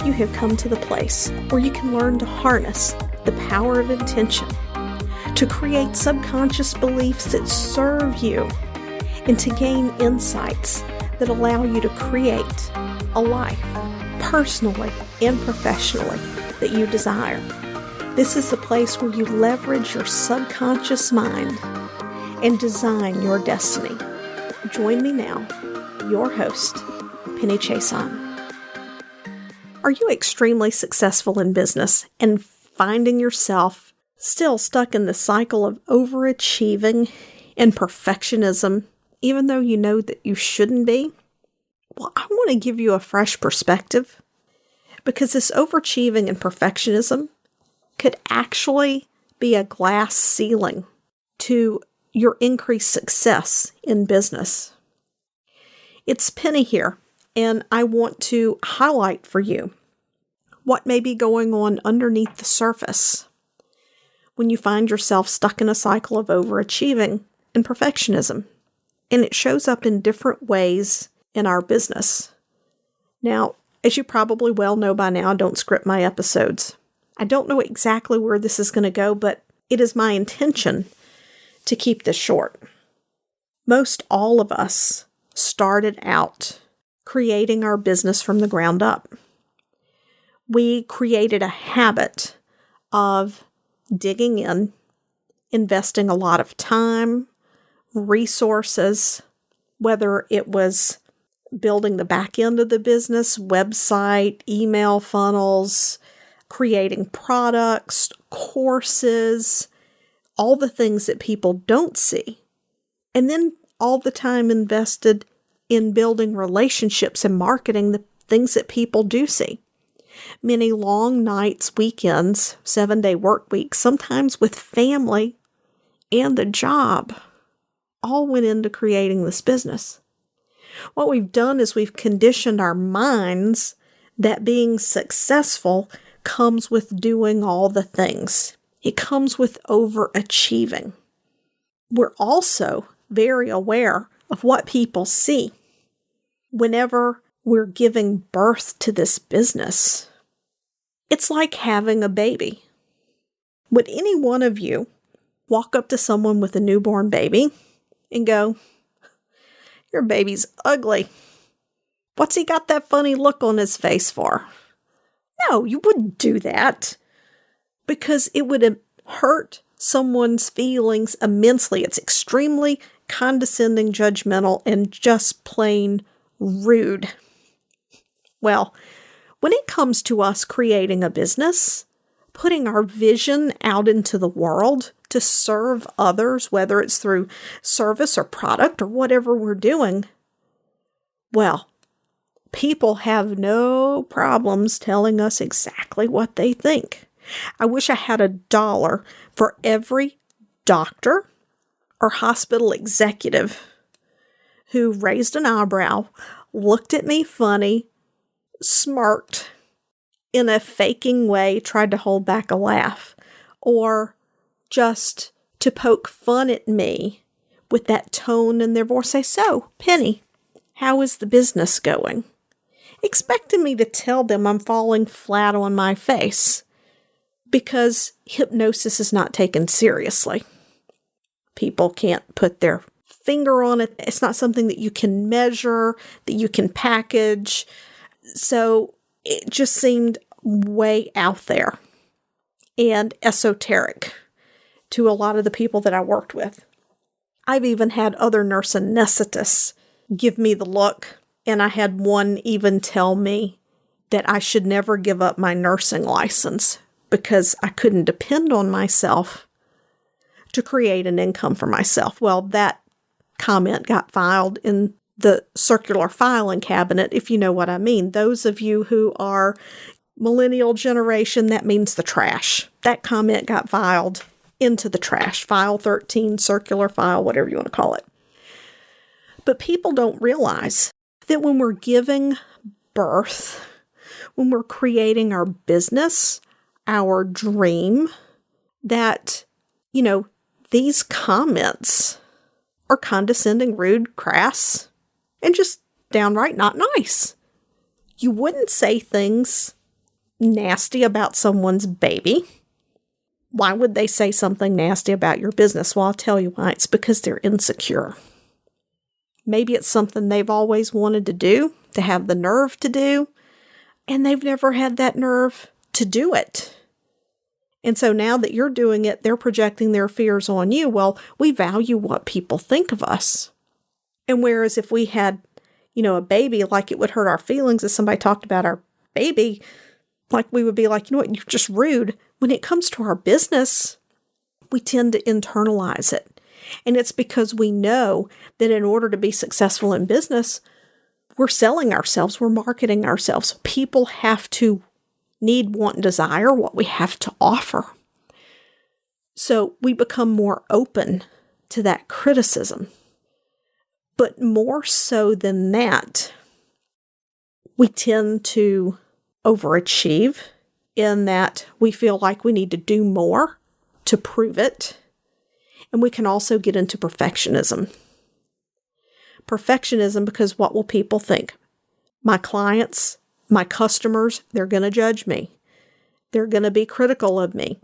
you have come to the place where you can learn to harness the power of intention, to create subconscious beliefs that serve you, and to gain insights that allow you to create a life, personally and professionally, that you desire. This is the place where you leverage your subconscious mind and design your destiny. Join me now, your host, Penny Chason. Are you extremely successful in business and finding yourself still stuck in the cycle of overachieving and perfectionism, even though you know that you shouldn't be? Well, I want to give you a fresh perspective, because this overachieving and perfectionism could actually be a glass ceiling to your increased success in business. It's Penny here, and I want to highlight for you what may be going on underneath the surface when you find yourself stuck in a cycle of overachieving and perfectionism. And it shows up in different ways in our business. Now, as you probably well know by now, I don't script my episodes. I don't know exactly where this is going to go, but it is my intention to keep this short. Most all of us started out creating our business from the ground up. We created a habit of digging in, investing a lot of time, resources, whether it was building the back end of the business, website, email funnels, creating products, courses, all the things that people don't see. And then all the time invested in building relationships and marketing the things that people do see. Many long nights, weekends, 7-day work weeks, sometimes with family and the job, all went into creating this business. What we've done is we've conditioned our minds that being successful comes with doing all the things. It comes with overachieving. We're also very aware of what people see whenever we're giving birth to this business. It's like having a baby. Would any one of you walk up to someone with a newborn baby and go, "Your baby's ugly. What's he got that funny look on his face for?" No, you wouldn't do that, because it would hurt someone's feelings immensely. It's extremely condescending, judgmental, and just plain rude. Well, when it comes to us creating a business, putting our vision out into the world to serve others, whether it's through service or product or whatever we're doing, well, people have no problems telling us exactly what they think. I wish I had $1 for every doctor or hospital executive who raised an eyebrow, looked at me funny, smirked in a faking way, tried to hold back a laugh, or just to poke fun at me with that tone in their voice. Say, "So, Penny, how is the business going?" Expecting me to tell them I'm falling flat on my face, because hypnosis is not taken seriously. People can't put their finger on it. It's not something that you can measure, that you can package. So it just seemed way out there and esoteric to a lot of the people that I worked with. I've even had other nurse anesthetists give me the look, and I had one even tell me that I should never give up my nursing license because I couldn't depend on myself to create an income for myself. Well, that comment got filed in the circular filing cabinet, if you know what I mean. Those of you who are millennial generation, that means the trash. That comment got filed into the trash. File 13, circular file, whatever you want to call it. But people don't realize that when we're giving birth, when we're creating our business, our dream, that, these comments are condescending, rude, crass, and just downright not nice. You wouldn't say things nasty about someone's baby. Why would they say something nasty about your business? Well, I'll tell you why. It's because they're insecure. Maybe it's something they've always wanted to do, to have the nerve to do, and they've never had that nerve to do it. And so now that you're doing it, they're projecting their fears on you. Well, we value what people think of us. And whereas if we had, a baby, like it would hurt our feelings if somebody talked about our baby, like we would be like, you're just rude. When it comes to our business, we tend to internalize it. And it's because we know that in order to be successful in business, we're selling ourselves, we're marketing ourselves. People have to need, want, and desire what we have to offer. So we become more open to that criticism. But more so than that, we tend to overachieve in that we feel like we need to do more to prove it. And we can also get into perfectionism. Perfectionism because what will people think? My clients, my customers, they're going to judge me. They're going to be critical of me.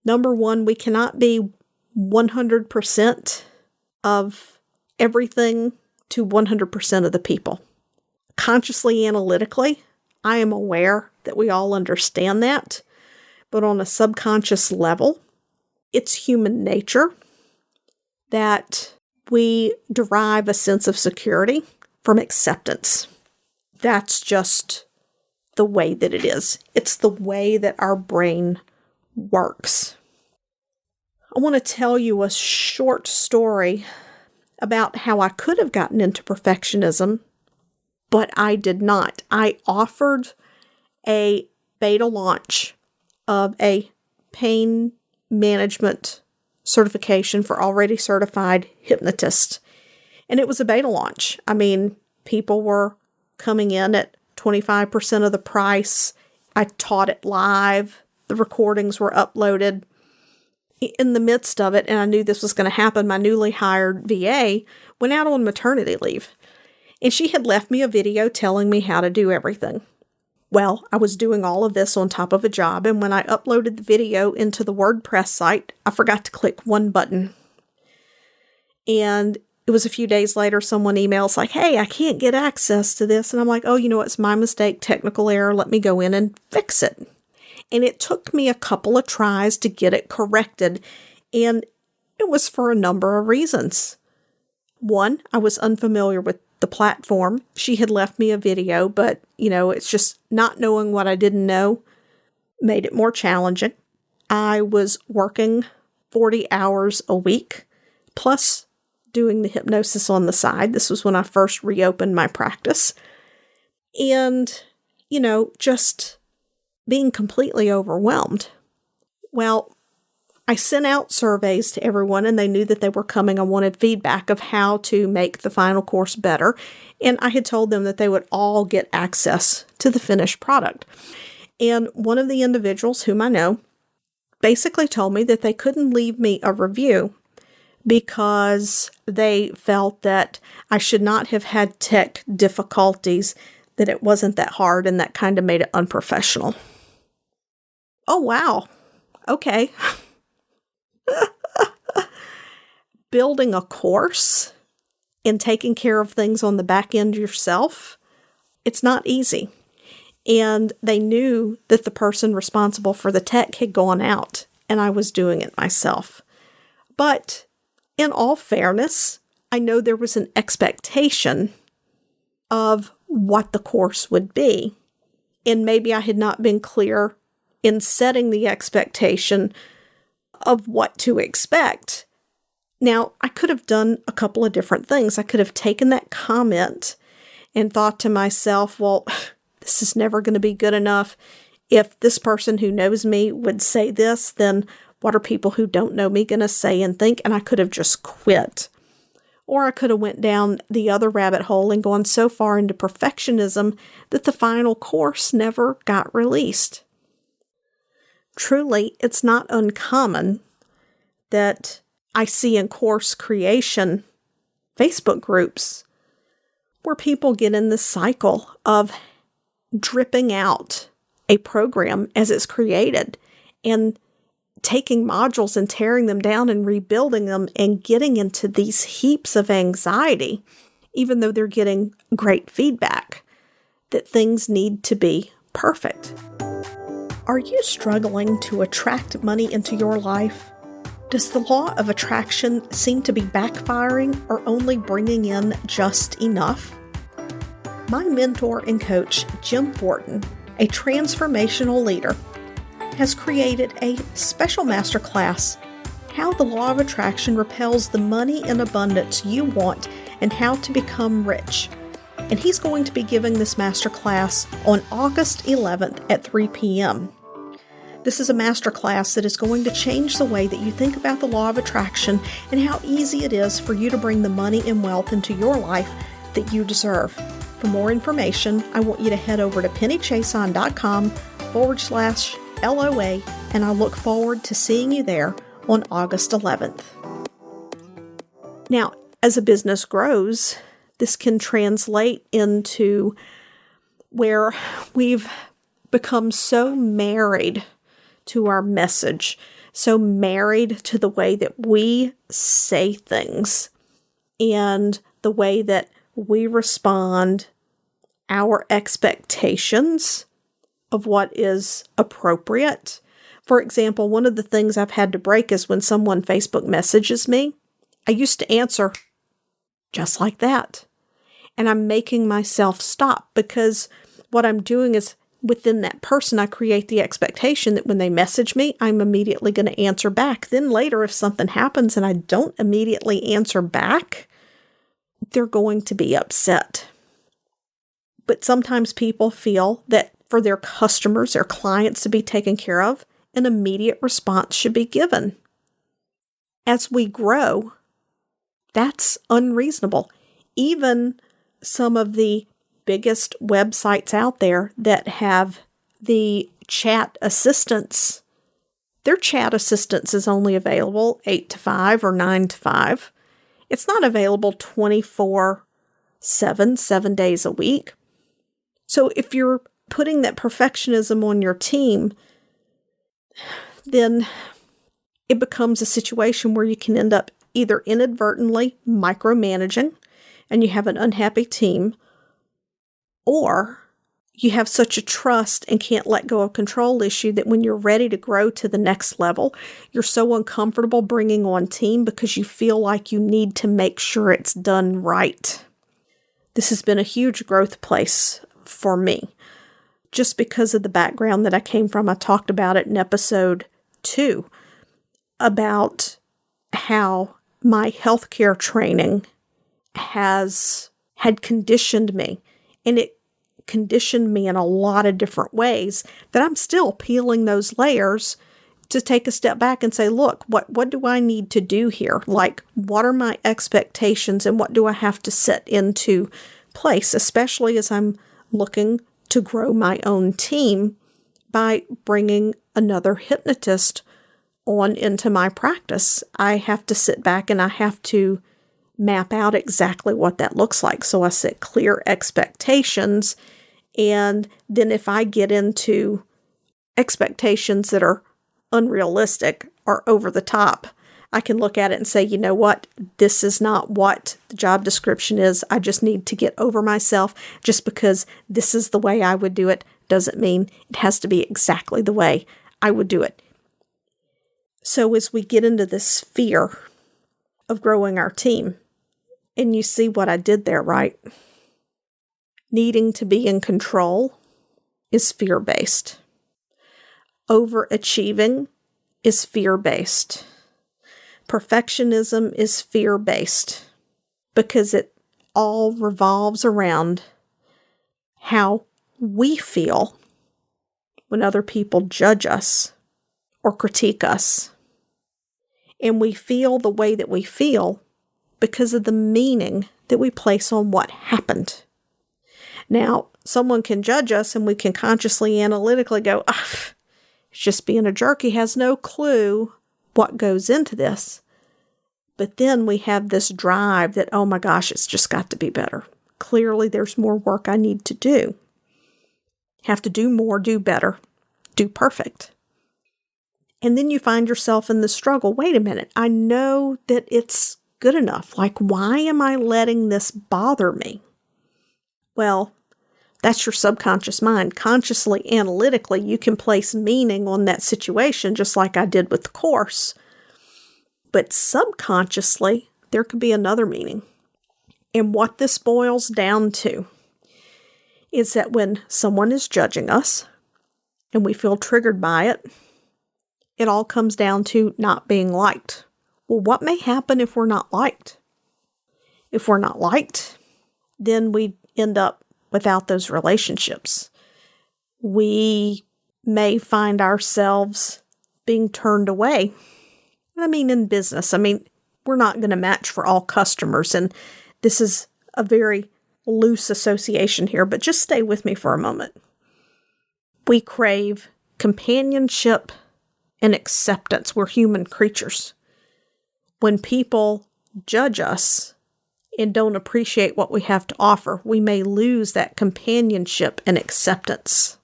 Number one, we cannot be 100% of everything to 100% of the people. Consciously, analytically, I am aware that we all understand that, but on a subconscious level, it's human nature that we derive a sense of security from acceptance. That's just the way that it is. It's the way that our brain works. I want to tell you a short story about how I could have gotten into perfectionism, but I did not. I offered a beta launch of a pain management certification for already certified hypnotists. And it was a beta launch. I mean, people were coming in at 25% of the price. I taught it live. The recordings were uploaded. In the midst of it, and I knew this was going to happen, my newly hired VA went out on maternity leave. And she had left me a video telling me how to do everything. Well, I was doing all of this on top of a job, and when I uploaded the video into the WordPress site, I forgot to click one button. And it was a few days later, someone emails like, hey, I can't get access to this. And I'm like, oh, it's my mistake, technical error. Let me go in and fix it. And it took me a couple of tries to get it corrected. And it was for a number of reasons. One, I was unfamiliar with the platform. She had left me a video, but, it's just not knowing what I didn't know made it more challenging. I was working 40 hours a week, plus doing the hypnosis on the side. This was when I first reopened my practice. And, just being completely overwhelmed. Well, I sent out surveys to everyone and they knew that they were coming. I wanted feedback of how to make the final course better. And I had told them that they would all get access to the finished product. And one of the individuals whom I know basically told me that they couldn't leave me a review because they felt that I should not have had tech difficulties, that it wasn't that hard, and that kind of made it unprofessional. Oh, wow. Okay. Building a course and taking care of things on the back end yourself, it's not easy. And they knew that the person responsible for the tech had gone out and I was doing it myself. But in all fairness, I know there was an expectation of what the course would be. And maybe I had not been clear in setting the expectation of what to expect. Now, I could have done a couple of different things. I could have taken that comment and thought to myself, well, this is never going to be good enough. If this person who knows me would say this, then what are people who don't know me going to say and think? And I could have just quit. Or I could have went down the other rabbit hole and gone so far into perfectionism that the final course never got released. Truly, it's not uncommon that I see in course creation Facebook groups where people get in this cycle of dripping out a program as it's created and taking modules and tearing them down and rebuilding them and getting into these heaps of anxiety, even though they're getting great feedback, that things need to be perfect. Are you struggling to attract money into your life? Does the law of attraction seem to be backfiring or only bringing in just enough? My mentor and coach, Jim Fortin, a transformational leader, has created a special masterclass, How the Law of Attraction Repels the Money in Abundance You Want and How to Become Rich. And he's going to be giving this masterclass on August 11th at 3 p.m. This is a masterclass that is going to change the way that you think about the law of attraction and how easy it is for you to bring the money and wealth into your life that you deserve. For more information, I want you to head over to pennychason.com/LOA, and I look forward to seeing you there on August 11th. Now, as a business grows, this can translate into where we've become so married to our message, so married to the way that we say things and the way that we respond, our expectations of what is appropriate. For example, one of the things I've had to break is when someone Facebook messages me, I used to answer just like that. And I'm making myself stop because what I'm doing is within that person, I create the expectation that when they message me, I'm immediately going to answer back. Then later, if something happens and I don't immediately answer back, they're going to be upset. But sometimes people feel that for their customers, their clients to be taken care of, an immediate response should be given. As we grow, that's unreasonable. Even some of the biggest websites out there that have the chat assistance, their chat assistance is only available 8 to 5 or 9 to 5. It's not available 24/7, 7 days a week. So if you're putting that perfectionism on your team, then it becomes a situation where you can end up either inadvertently micromanaging and you have an unhappy team, or you have such a trust and can't let go of control issue that when you're ready to grow to the next level, you're so uncomfortable bringing on team because you feel like you need to make sure it's done right. This has been a huge growth place for me. Just because of the background that I came from, I talked about it in episode 2 about how my healthcare training had conditioned me, and it conditioned me in a lot of different ways that I'm still peeling those layers to take a step back and say, look, what do I need to do here? Like, what are my expectations and what do I have to set into place, especially as I'm looking to grow my own team by bringing another hypnotist on into my practice. I have to sit back and I have to map out exactly what that looks like. So I set clear expectations. And then if I get into expectations that are unrealistic or over the top, I can look at it and say, you know what? This is not what the job description is. I just need to get over myself. Just because this is the way I would do it doesn't mean it has to be exactly the way I would do it. So as we get into this fear of growing our team, and you see what I did there, right? Needing to be in control is fear-based. Overachieving is fear-based. Perfectionism is fear-based because it all revolves around how we feel when other people judge us or critique us. And we feel the way that we feel because of the meaning that we place on what happened. Now, someone can judge us and we can consciously, analytically go, it's just being a jerk. He has no clue what goes into this. But then we have this drive that, oh my gosh, it's just got to be better. Clearly, there's more work I need to do. have to do more, do better, do perfect. And then you find yourself in the struggle. Wait a minute, I know that it's good enough. Like, why am I letting this bother me? Well, that's your subconscious mind. Consciously, analytically, you can place meaning on that situation, just like I did with the course. But subconsciously, there could be another meaning. And what this boils down to is that when someone is judging us and we feel triggered by it, it all comes down to not being liked. Well, what may happen if we're not liked? If we're not liked, then we end up without those relationships. We may find ourselves being turned away. In business, we're not going to match for all customers, and this is a very loose association here, but just stay with me for a moment. We crave companionship and acceptance. We're human creatures. When people judge us and don't appreciate what we have to offer, we may lose that companionship and acceptance.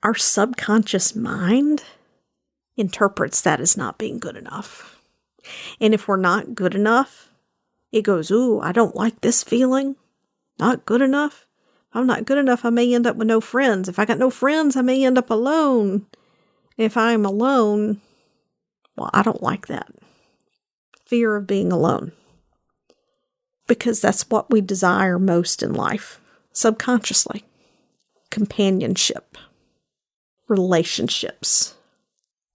Our subconscious mind interprets that as not being good enough. And if we're not good enough, it goes, ooh, I don't like this feeling. Not good enough. If I'm not good enough, I may end up with no friends. If I got no friends, I may end up alone. If I'm alone, well, I don't like that. Fear of being alone. Because that's what we desire most in life, subconsciously. Companionship. Relationships.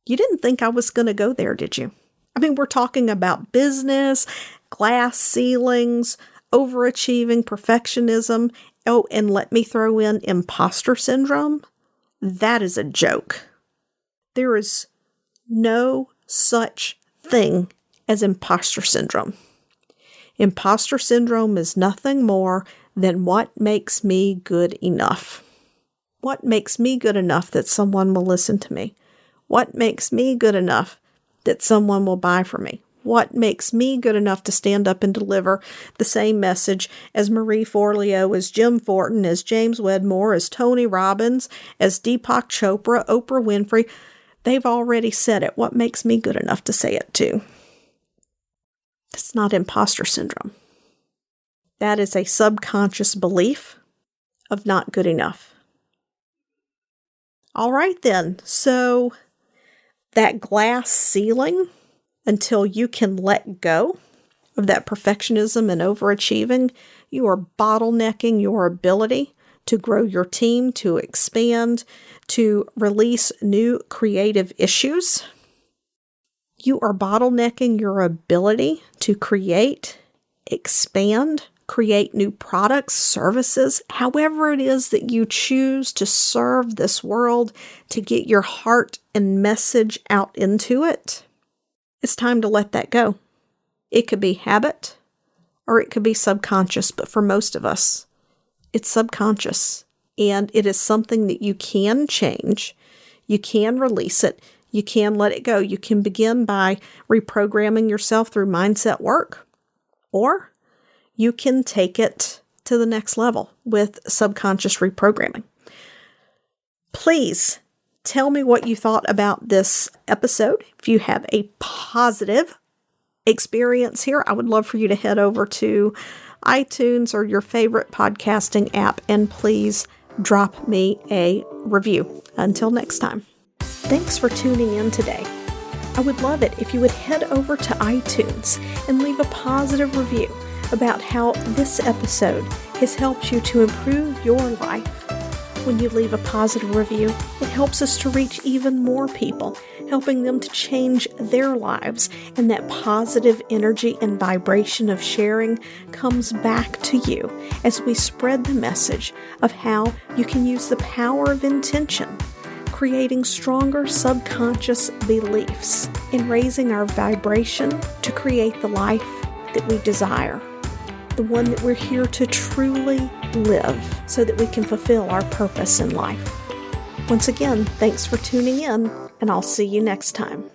You didn't think I was going to go there, did you? We're talking about business, glass ceilings, overachieving, perfectionism. Oh, and let me throw in imposter syndrome. That is a joke. There is no such thing as imposter syndrome. Imposter syndrome is nothing more than what makes me good enough. What makes me good enough that someone will listen to me? What makes me good enough that someone will buy from me? What makes me good enough to stand up and deliver the same message as Marie Forleo, as Jim Fortin, as James Wedmore, as Tony Robbins, as Deepak Chopra, Oprah Winfrey? They've already said it. What makes me good enough to say it too? That's not imposter syndrome. That is a subconscious belief of not good enough. All right then, so that glass ceiling, until you can let go of that perfectionism and overachieving, you are bottlenecking your ability to grow your team, to expand, to release new creative issues. You are bottlenecking your ability to create, expand, create new products, services, however it is that you choose to serve this world, to get your heart and message out into it. It's time to let that go. It could be habit or it could be subconscious, but for most of us, it's subconscious. And it is something that you can change. You can release it. You can let it go. You can begin by reprogramming yourself through mindset work, or you can take it to the next level with subconscious reprogramming. Please tell me what you thought about this episode. If you have a positive experience here, I would love for you to head over to iTunes or your favorite podcasting app and please drop me a review. Until next time. Thanks for tuning in today. I would love it if you would head over to iTunes and leave a positive review about how this episode has helped you to improve your life. When you leave a positive review, it helps us to reach even more people, helping them to change their lives, and that positive energy and vibration of sharing comes back to you as we spread the message of how you can use the power of intention, creating stronger subconscious beliefs and raising our vibration to create the life that we desire. The one that we're here to truly live so that we can fulfill our purpose in life. Once again, thanks for tuning in, and I'll see you next time.